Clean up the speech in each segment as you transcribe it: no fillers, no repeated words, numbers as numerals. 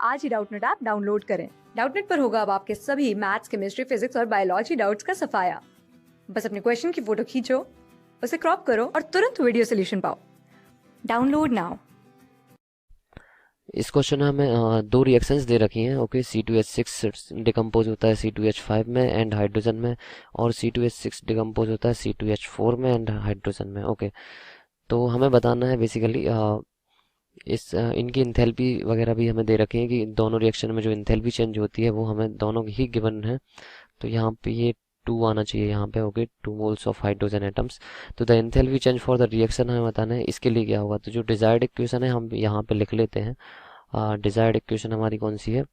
आज ही Doubtnut app download करें। Doubtnut पर होगा अब आपके सभी मैथ्स, केमिस्ट्री, फिजिक्स और बायोलॉजी डाउट्स का सफाया। बस अपने क्वेश्चन की फोटो खींचो, उसे क्रॉप करो और तुरंत वीडियो सोल्यूशन पाओ। Download now. इस क्वेश्चन में हमें दो रिएक्शंस दे रखी हैं। ओके, C2H6 डिकम्पोज होता है C2H5 में एंड हाइड्रोजन में, और C2H6 डिकम्पोज होता है C2H4 में एंड हाइड्रोजन में। ओके, तो हमें बताना है बेसिकली इनकी इंथैल्पी वगैरह भी हमें दे रखी है कि दोनों रिएक्शन में जो इंथैल्पी चेंज होती है वो हमें दोनों ही गिवन है। तो यहाँ पे ये 2 आना चाहिए यहाँ पे। Okay, 2 moles of hydrogen atoms. तो the enthalpy change for the reaction हमें बताना है। इसके लिए क्या होगा, तो जो डिजायर्ड इक्वेशन है हम यहाँ पे लिख लेते हैं। डिजायर्ड इक्वेशन हमारी कौन सी है,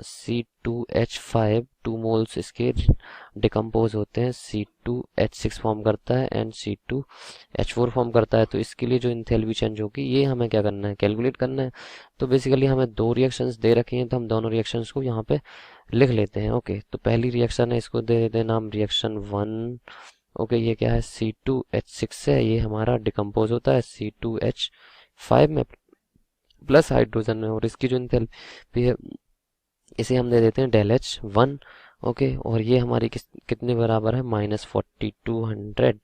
C2H5 2 मोल्स इसके डिकम्पोज होते हैं, C2H6 फॉर्म करता है एंड C2H4 फॉर्म करता है। तो इसके लिए जो इंथैल्पी चेंज होगी ये हमें क्या करना है, कैलकुलेट करना है। तो बेसिकली हमें दो रिएक्शंस दे रखी हैं, तो हम दोनों रिएक्शंस को यहाँ पे लिख लेते हैं। ओके, तो पहली रिएक्शन है, इसको दे देते हैं नाम रिएक्शन 1। ओके, ये क्या है, C2H6 है, ये हमारा डिकम्पोज होता है C2H5 में प्लस हाइड्रोजन में, और इसकी जो इंथैल्पी है इसे हम दे देते हैं ΔH1। ओके, और ये हमारी कितने बराबर है, -4200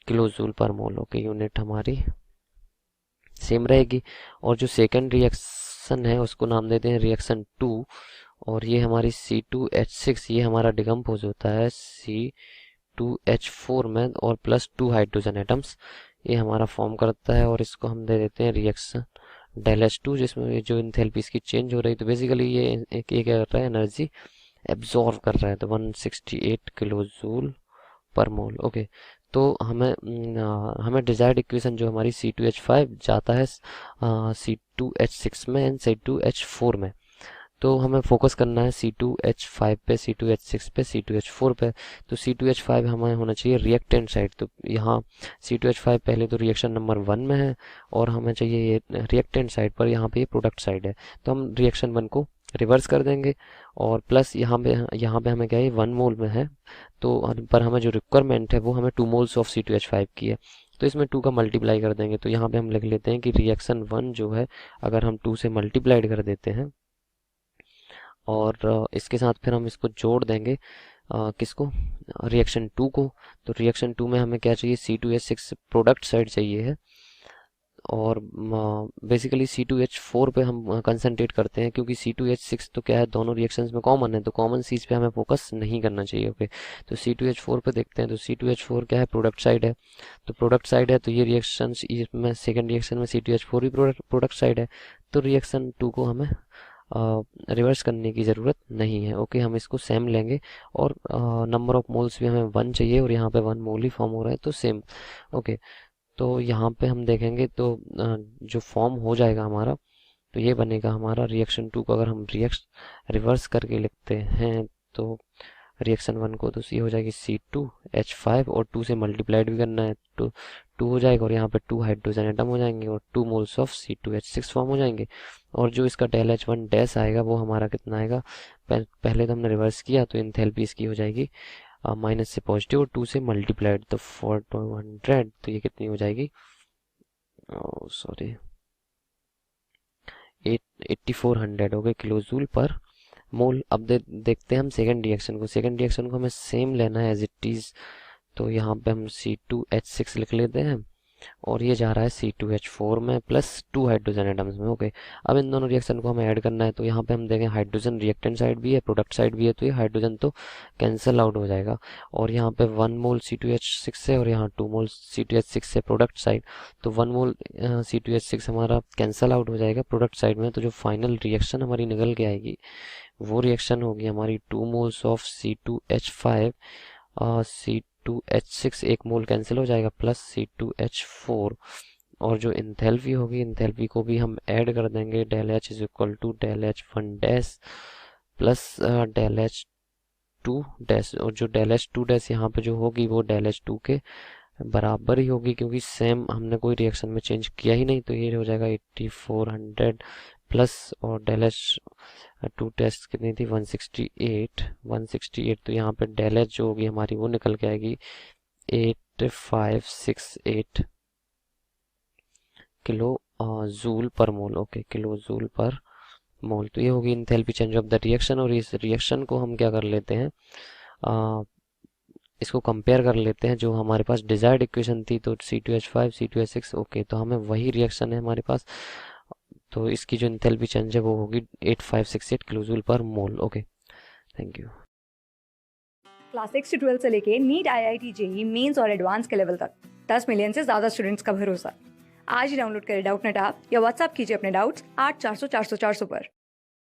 किलो जूल पर मोल। ओके, यूनिट हमारी सेम रहेगी। और जो सेकंड रिएक्शन है उसको नाम देते हैं रिएक्शन 2, और ये हमारी C2H6 ये हमारा डिकम्पोज होता है C2H4 में और +2 हाइड्रोजन एटम्स ये हमारा फॉर्म करता है, और इसको हम दे देते हैं रिएक्शन ΔH2, जिसमें जो इंथैल्पी इसकी चेंज हो रही है। तो बेसिकली ये क्या कर रहा है, एनर्जी एब्जॉर्व कर रहा है, तो 168 किलो जूल पर मोल। ओके, तो हमें डिजायर्ड इक्वेशन जो हमारी C2H5 जाता है C2H6 में एंड C2H4 में। तो हमें फोकस करना है C2H5 पे, C2H6 पे, C2H4 पे। तो C2H5 हमें होना चाहिए रिएक्टेंट साइड। तो यहाँ C2H5 पहले तो रिएक्शन नंबर 1 में है, और हमें चाहिए ये रिएक्टेंट साइड पर, यहाँ पे ये प्रोडक्ट साइड है। तो हम रिएक्शन 1 को रिवर्स कर देंगे, और प्लस यहाँ पे हमें क्या है, 1 मोल में है। तो पर हमें जो रिक्वायरमेंट है वो हमें 2 मोल्स ऑफ C2H5 की है। तो इसमें 2 का मल्टीप्लाई कर देंगे। तो यहाँ पे हम लिख लेते हैं कि रिएक्शन 1 जो है, अगर हम 2 से मल्टीप्लाइड कर देते हैं और इसके साथ फिर हम इसको जोड़ देंगे, किसको, रिएक्शन 2 को। तो रिएक्शन 2 में हमें क्या चाहिए, C2H6 प्रोडक्ट साइड चाहिए है, और बेसिकली C2H4 पे हम कंसंट्रेट करते हैं, क्योंकि C2H6 तो क्या है, दोनों रिएक्शंस में कॉमन है, तो कॉमन चीज़ पे हमें फोकस नहीं करना चाहिए। ओके, तो C2H4 पे देखते हैं। तो C2H4 क्या है, प्रोडक्ट साइड है। तो प्रोडक्ट साइड है, तो ये रिएक्शन इसमें सेकेंड रिएक्शन में C2H4 भी प्रोडक्ट साइड है। तो रिएक्शन 2 को हमें रिवर्स करने की ज़रूरत नहीं है। ओके, हम इसको सेम लेंगे, और नंबर ऑफ मोल्स भी हमें 1 चाहिए, और यहाँ पे 1 मोल ही फॉर्म हो रहा है, तो सेम। ओके, तो यहाँ पे हम देखेंगे तो जो फॉर्म हो जाएगा हमारा, तो ये बनेगा हमारा रिएक्शन 2 को अगर हम रिवर्स करके लिखते हैं, तो रिएक्शन 1 को तो ये हो जाएगी C2H5, और 2 से मल्टीप्लाइड भी करना है, तो 2 हो जाएगा, और यहाँ पे 2 हाइड्रोजन एटम हो जाएंगे, और 2 मोल्स ऑफ C2H6 फॉर्म हो जाएंगे। और जो इसका ΔH1 डैश आएगा वो हमारा कितना आएगा, पहले तो हमने रिवर्स किया, तो इंथैल्पी इसकी हो जाएगी माइनस से पॉजिटिव, और 2 से मल्टीप्लाइड, तो 4200, तो ये कितनी हो जाएगी, सॉरी 8400 हो गए किलो जूल पर मोल। अब देखते हैं हम सेकंड रिएक्शन को। सेकंड रिएक्शन को हमें सेम लेना है एज इट इज। तो यहाँ पे हम C2H6 लिख लेते हैं, और ये जा रहा है C2H4 में +2 हाइड्रोजन एटम्स में। ओके, अब इन दोनों रिएक्शन को हमें ऐड करना है। तो यहाँ पे हम देखें, हाइड्रोजन रिएक्टेंट साइड भी है, प्रोडक्ट साइड भी है, तो ये हाइड्रोजन तो कैंसिल आउट हो जाएगा। और यहाँ पे 1 मोल C2H6 है, और यहाँ 2 मोल C2H6 है प्रोडक्ट साइड। तो 1 मोल C2H6 हमारा कैंसिल आउट हो जाएगा प्रोडक्ट साइड में। तो जो फाइनल रिएक्शन हमारी निकल के आएगी वो रिएक्शन होगी हमारी 2 moles of C2H5, C2H6 1 mole cancel हो जाएगा, प्लस C2H4, और जो इंथैल्पी होगी, इंथैल्पी को भी हम ऐड कर देंगे, ΔH is equal to ΔH1 dash plus ΔH2 dash, और जो ΔH2 डैश यहाँ पे जो होगी वो ΔH2 के बराबर ही होगी, क्योंकि सेम हमने कोई रिएक्शन में चेंज किया ही नहीं। तो ये हो जाएगा 8400 प्लस, और ΔH2 टेस्ट कितनी थी, 168। तो यहाँ पे ΔH जो होगी हमारी वो निकल के आएगी 8568 किलो जूल पर मोल। ओके, किलो जूल पर मोल। तो ये होगी enthalpy change of the reaction, और इस रिएक्शन को हम क्या कर लेते हैं, इसको कंपेयर कर लेते हैं जो हमारे पास डिजायर्ड इक्वेशन थी। तो C2H5 C2H6, ओके, तो हमें वही रिएक्शन है हमारे पास। तो इसकी जो इंथैल्पी चेंज है वो होगी 8568 kilojoule per mole. Okay, thank you. Class 6 से 12 से लेके नीट, IIT, JEE मेंस और एडवांस के लेवल तक 10 मिलियन से ज्यादा स्टूडेंट्स का भरोसा। आज ही डाउनलोड करें डाउटनेट ऐप या व्हाट्सएप कीजिए अपने डाउट्स 8400 400 400 पर।